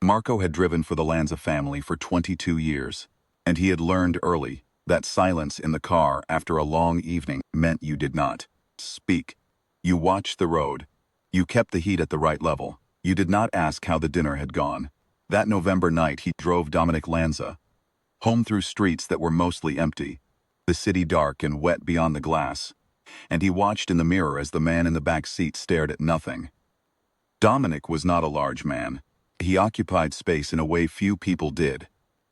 Marco had driven for the Lanza family for 22 years, and he had learned early that silence in the car after a long evening meant you did not speak. You watched the road. You kept the heat at the right level. You did not ask how the dinner had gone. That November night he drove Dominic Lanza home through streets that were mostly empty, the city dark and wet beyond the glass, and he watched in the mirror as the man in the back seat stared at nothing. Dominic was not a large man. He occupied space in a way few people did,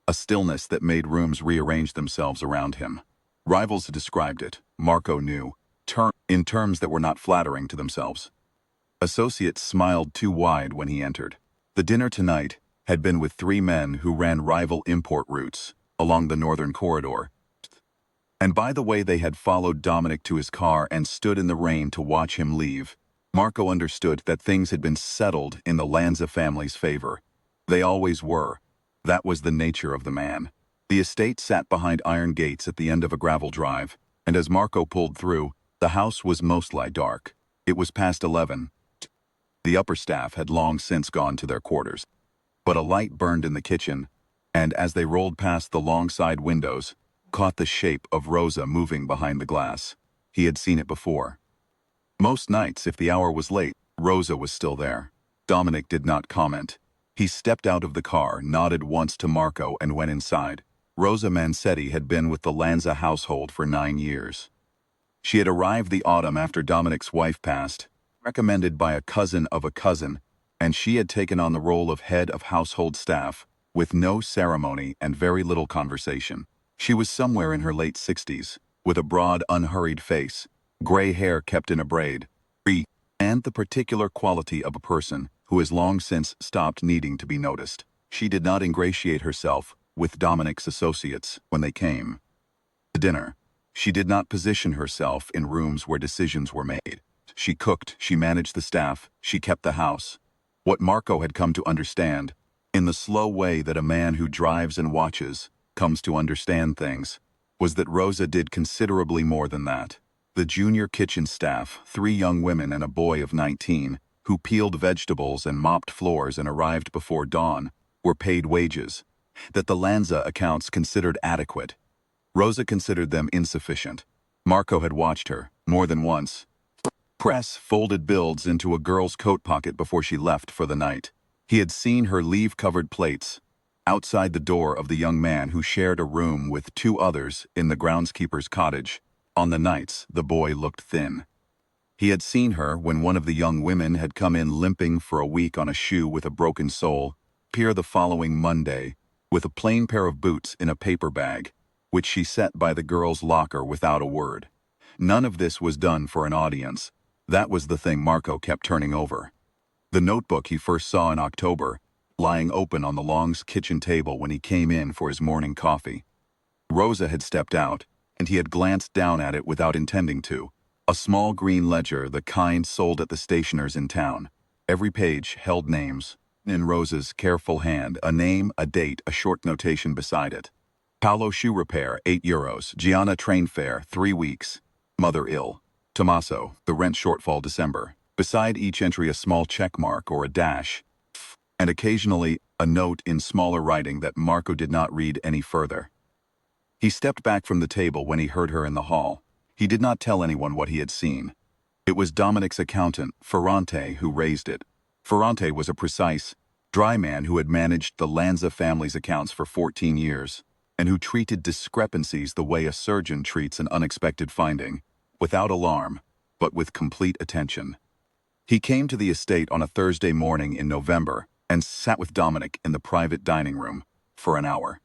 a stillness that made rooms rearrange themselves around him. Rivals described it, Marco knew, in terms that were not flattering to themselves. Associates smiled too wide when he entered. The dinner tonight had been with three men who ran rival import routes along the northern corridor. And by the way they had followed Dominic to his car and stood in the rain to watch him leave, Marco understood that things had been settled in the Lanza family's favor. They always were. That was the nature of the man. The estate sat behind iron gates at the end of a gravel drive, and as Marco pulled through, the house was mostly dark. It was past 11. The upper staff had long since gone to their quarters. But a light burned in the kitchen, and as they rolled past the long side windows, caught the shape of Rosa moving behind the glass. He had seen it before. Most nights, if the hour was late, Rosa was still there. Dominic did not comment. He stepped out of the car, nodded once to Marco, and went inside. Rosa Mancetti had been with the Lanza household for 9 years. She had arrived the autumn after Dominic's wife passed, recommended by a cousin of a cousin, and she had taken on the role of head of household staff, with no ceremony and very little conversation. She was somewhere in her late 60s, with a broad, unhurried face, gray hair kept in a braid, and the particular quality of a person who has long since stopped needing to be noticed. She did not ingratiate herself with Dominic's associates when they came to dinner. She did not position herself in rooms where decisions were made. She cooked, she managed the staff, she kept the house. What Marco had come to understand, in the slow way that a man who drives and watches comes to understand things, was that Rosa did considerably more than that. The junior kitchen staff, 3 young women and a boy of 19, who peeled vegetables and mopped floors and arrived before dawn, were paid wages that the Lanza accounts considered adequate. Rosa considered them insufficient. Marco had watched her, more than once, press folded bills into a girl's coat pocket before she left for the night. He had seen her leave covered plates outside the door of the young man who shared a room with 2 others in the groundskeeper's cottage. On the nights, the boy looked thin. He had seen her when one of the young women had come in limping for a week on a shoe with a broken sole, appear the following Monday with a plain pair of boots in a paper bag, which she set by the girl's locker without a word. None of this was done for an audience. That was the thing Marco kept turning over. The notebook he first saw in October, lying open on the long kitchen table when he came in for his morning coffee. Rosa had stepped out, and he had glanced down at it without intending to. A small green ledger, the kind sold at the stationers in town. Every page held names. In Rosa's careful hand, a name, a date, a short notation beside it. Paolo shoe repair, €8. Gianna train fare, 3 weeks. Mother ill. Tommaso, the rent shortfall December. Beside each entry a small check mark or a dash, and occasionally a note in smaller writing that Marco did not read any further. He stepped back from the table when he heard her in the hall. He did not tell anyone what he had seen. It was Dominic's accountant, Ferrante, who raised it. Ferrante was a precise, dry man who had managed the Lanza family's accounts for 14 years, and who treated discrepancies the way a surgeon treats an unexpected finding, without alarm, but with complete attention. He came to the estate on a Thursday morning in November and sat with Dominic in the private dining room for an hour.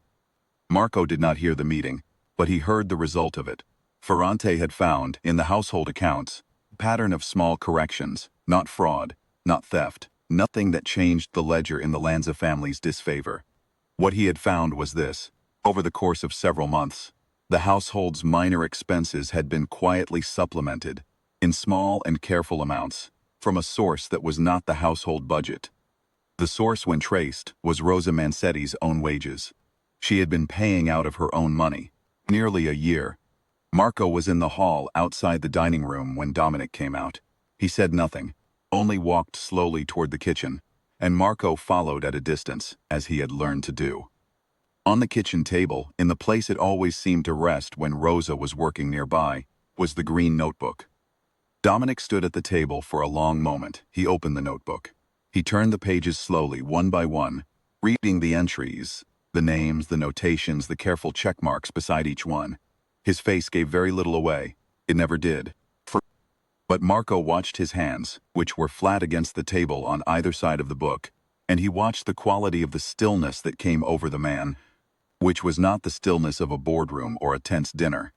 Marco did not hear the meeting, but he heard the result of it. Ferrante had found, in the household accounts, a pattern of small corrections, not fraud, not theft, nothing that changed the ledger in the Lanza family's disfavor. What he had found was this: over the course of several months, the household's minor expenses had been quietly supplemented, in small and careful amounts, from a source that was not the household budget. The source, when traced, was Rosa Mancetti's own wages. She had been paying out of her own money, nearly a year. Marco was in the hall outside the dining room when Dominic came out. He said nothing, only walked slowly toward the kitchen, and Marco followed at a distance, as he had learned to do. On the kitchen table, in the place it always seemed to rest when Rosa was working nearby, was the green notebook. Dominic stood at the table for a long moment. He opened the notebook. He turned the pages slowly, one by one, reading the entries, the names, the notations, the careful check marks beside each one. His face gave very little away. It never did. But Marco watched his hands, which were flat against the table on either side of the book, and he watched the quality of the stillness that came over the man, which was not the stillness of a boardroom or a tense dinner.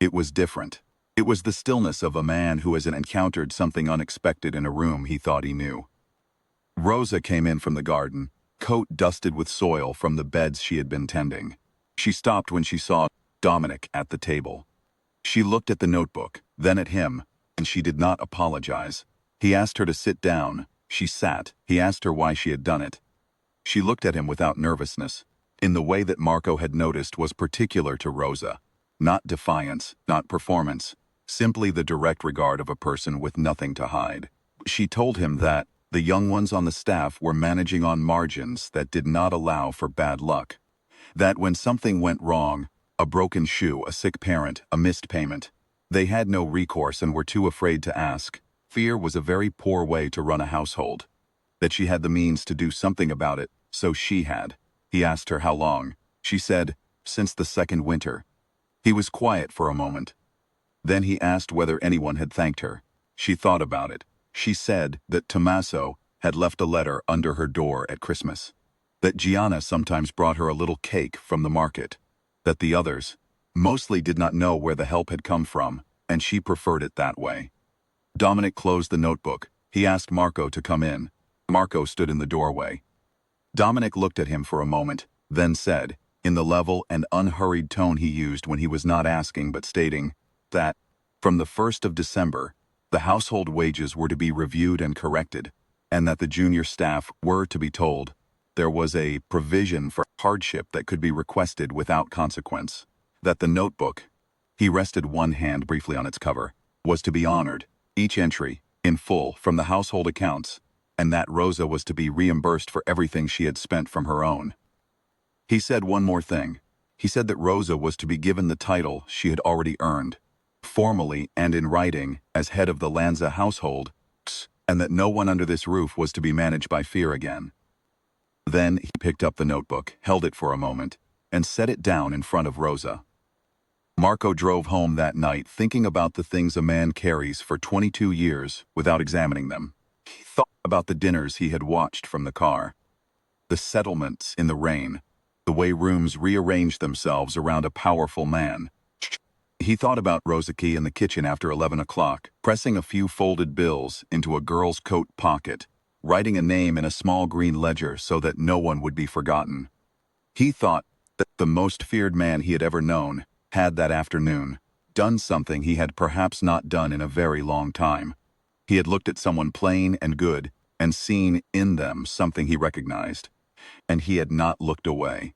It was different. It was the stillness of a man who has encountered something unexpected in a room he thought he knew. Rosa came in from the garden, coat dusted with soil from the beds she had been tending. She stopped when she saw Dominic at the table. She looked at the notebook, then at him, and she did not apologize. He asked her to sit down. She sat. He asked her why she had done it. She looked at him without nervousness, in the way that Marco had noticed was particular to Rosa. Not defiance, not performance, simply the direct regard of a person with nothing to hide. She told him that the young ones on the staff were managing on margins that did not allow for bad luck. That when something went wrong, a broken shoe, a sick parent, a missed payment, they had no recourse and were too afraid to ask. Fear was a very poor way to run a household. That she had the means to do something about it, so she had. He asked her how long. She said, since the second winter. He was quiet for a moment. Then he asked whether anyone had thanked her. She thought about it. She said that Tommaso had left a letter under her door at Christmas. That Gianna sometimes brought her a little cake from the market. That the others mostly did not know where the help had come from, and she preferred it that way. Dominic closed the notebook. He asked Marco to come in. Marco stood in the doorway. Dominic looked at him for a moment, then said, in the level and unhurried tone he used when he was not asking but stating, that, from the 1st of December, the household wages were to be reviewed and corrected, and that the junior staff were to be told there was a provision for hardship that could be requested without consequence, that the notebook, he rested one hand briefly on its cover, was to be honored, each entry, in full, from the household accounts, and that Rosa was to be reimbursed for everything she had spent from her own. He said one more thing. He said that Rosa was to be given the title she had already earned, formally and in writing, as head of the Lanza household, and that no one under this roof was to be managed by fear again. Then he picked up the notebook, held it for a moment, and set it down in front of Rosa. Marco drove home that night thinking about the things a man carries for 22 years without examining them. He thought about the dinners he had watched from the car, the settlements in the rain, the way rooms rearranged themselves around a powerful man. He thought about Rosaki in the kitchen after 11 o'clock, pressing a few folded bills into a girl's coat pocket, writing a name in a small green ledger so that no one would be forgotten. He thought that the most feared man he had ever known had that afternoon done something he had perhaps not done in a very long time. He had looked at someone plain and good and seen in them something he recognized, and he had not looked away.